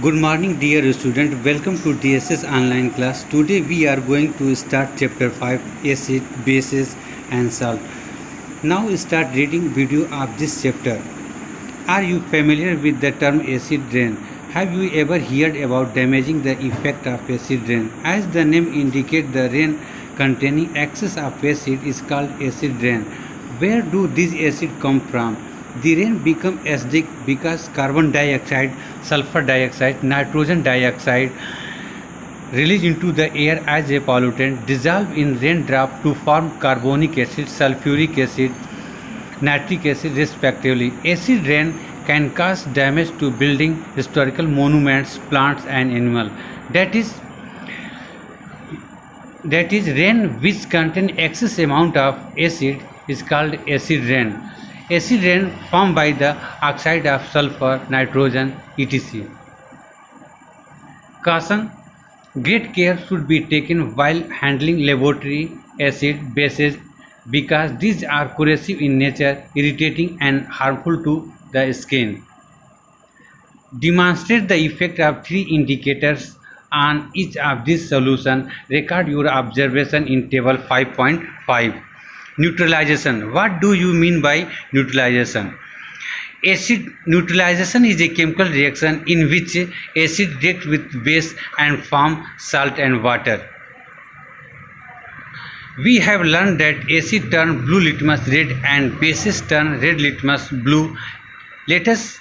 Good morning dear student, welcome to DSS online class. Today we are going to start chapter 5 acid, bases and salt. Now start reading video of this chapter. Are you familiar with the term acid rain? Have you ever heard about damaging the effect of acid rain? As the name indicates, the rain containing excess of acid is called acid rain. Where do these acids come from? The rain becomes acidic because carbon dioxide, sulfur dioxide, nitrogen dioxide released into the air as a pollutant dissolve in raindrop to form carbonic acid, sulfuric acid, nitric acid respectively. Acid rain can cause damage to building, historical monuments, plants and animals. That is rain which contains excess amount of acid is called acid rain. Acid rain formed by the oxide of sulfur, nitrogen, etc. Caution: great care should be taken while handling laboratory acid bases because these are corrosive in nature, irritating and harmful to the skin. Demonstrate the effect of three indicators on each of these solutions. Record your observation in table 5.5. Neutralization. What do you mean by neutralization? Acid neutralization is a chemical reaction in which acid reacts with base and form salt and water. We have learned that acid turn blue litmus red and bases turn red litmus blue. Let us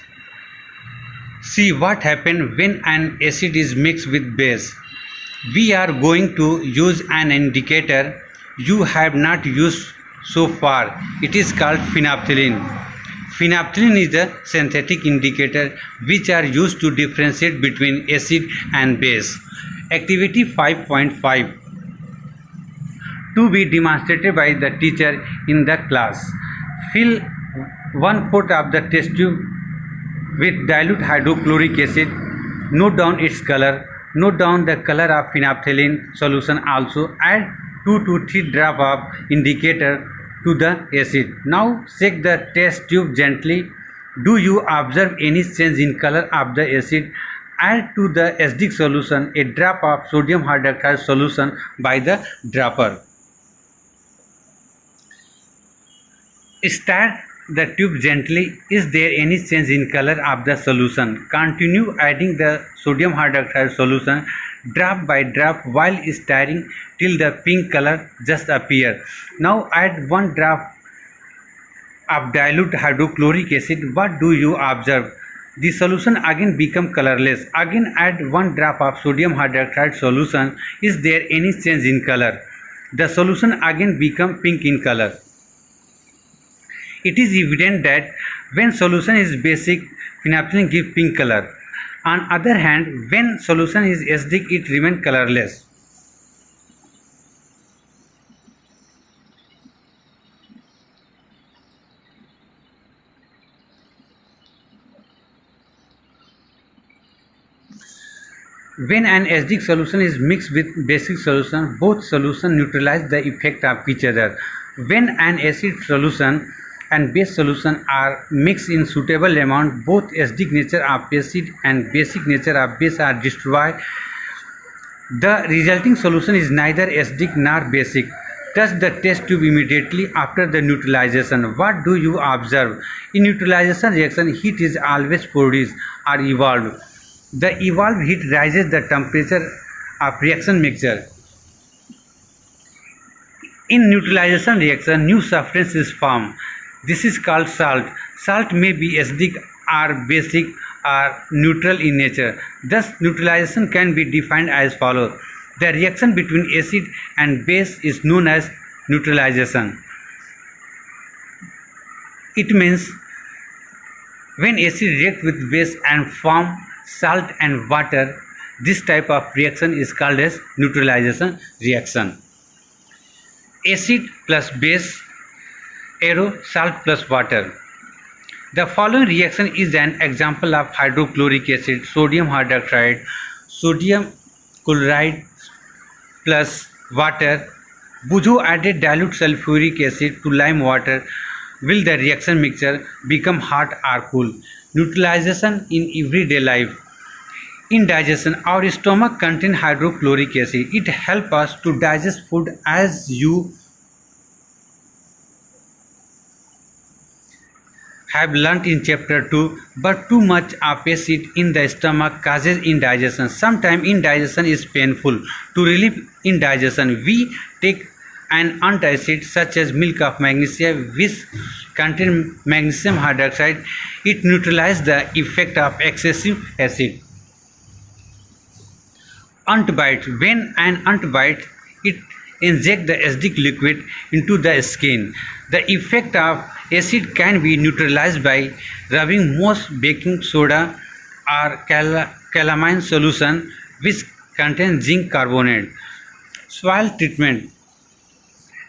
see what happens when an acid is mixed with base. We are going to use an indicator you have not used so far. It is called phenolphthalein. Phenolphthalein is a synthetic indicator which are used to differentiate between acid and base. Activity 5.5 to be demonstrated by the teacher in the class. Fill 1/4 of the test tube with dilute hydrochloric acid. Note down its color. Note down the color of phenolphthalein solution also. Add 2 to 3 drops of indicator to the acid. Now shake the test tube gently. Do you observe any change in color of the acid? Add to the acidic solution a drop of sodium hydroxide solution by the dropper. Start the tube gently. Is there any change in color of the solution? Continue adding the sodium hydroxide solution drop by drop while stirring till the pink color just appears. Now add 1 drop of dilute hydrochloric acid. What do you observe? The solution again become colorless. Again add 1 drop of sodium hydroxide solution. Is there any change in color? The solution again become pink in color. It is evident that when solution is basic, phenolphthalein gives pink color. On other hand, when solution is acidic, it remains colorless. When an acidic solution is mixed with basic solution, both solutions neutralize the effect of each other. When an acid solution and base solution are mixed in suitable amount, both acidic nature of acid and basic nature of base are destroyed. The resulting solution is neither acidic nor basic. Touch the test tube immediately after the neutralization. What do you observe? In neutralization reaction, heat is always produced or evolved. The evolved heat raises the temperature of reaction mixture. In neutralization reaction, new substance is formed. This is called salt. Salt may be acidic or basic or neutral in nature. Thus, neutralization can be defined as follows. The reaction between acid and base is known as neutralization. It means when acid reacts with base and form salt and water, this type of reaction is called as neutralization reaction. Acid plus base, arrow salt plus water. The following reaction is an example of hydrochloric acid, sodium hydroxide, sodium chloride plus water. Bujo added dilute sulfuric acid to lime water. Will the reaction mixture become hot or cool? Neutralization in everyday life. Indigestion. Our stomach contains hydrochloric acid. It helps us to digest food as you have learnt in chapter 2, but too much of acid in the stomach causes indigestion. Sometimes indigestion is painful. To relieve indigestion, we take an antacid such as milk of magnesia, which contains magnesium hydroxide. It neutralizes the effect of excessive acid. Antibiotic. When an antibiotic, it injects the acidic liquid into the skin. The effect of acid can be neutralized by rubbing most baking soda or calamine solution which contains zinc carbonate. Soil treatment.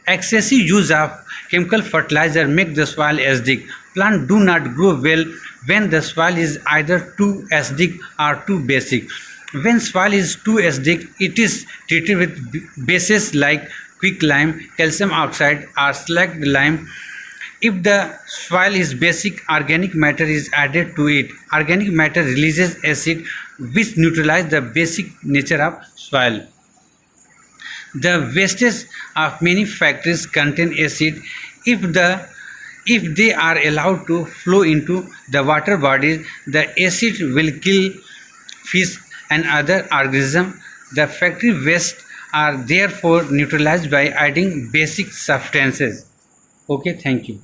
Excessive use of chemical fertilizer make the soil acidic. Plants do not grow well when the soil is either too acidic or too basic. When soil is too acidic, it is treated with bases like quicklime, calcium oxide, or slacked lime. If the soil is basic, organic matter is added to it. Organic matter releases acid which neutralizes the basic nature of soil. The wastes of many factories contain acid. If they are allowed to flow into the water bodies, the acid will kill fish and other organisms. The factory waste are therefore neutralized by adding basic substances. Okay, thank you.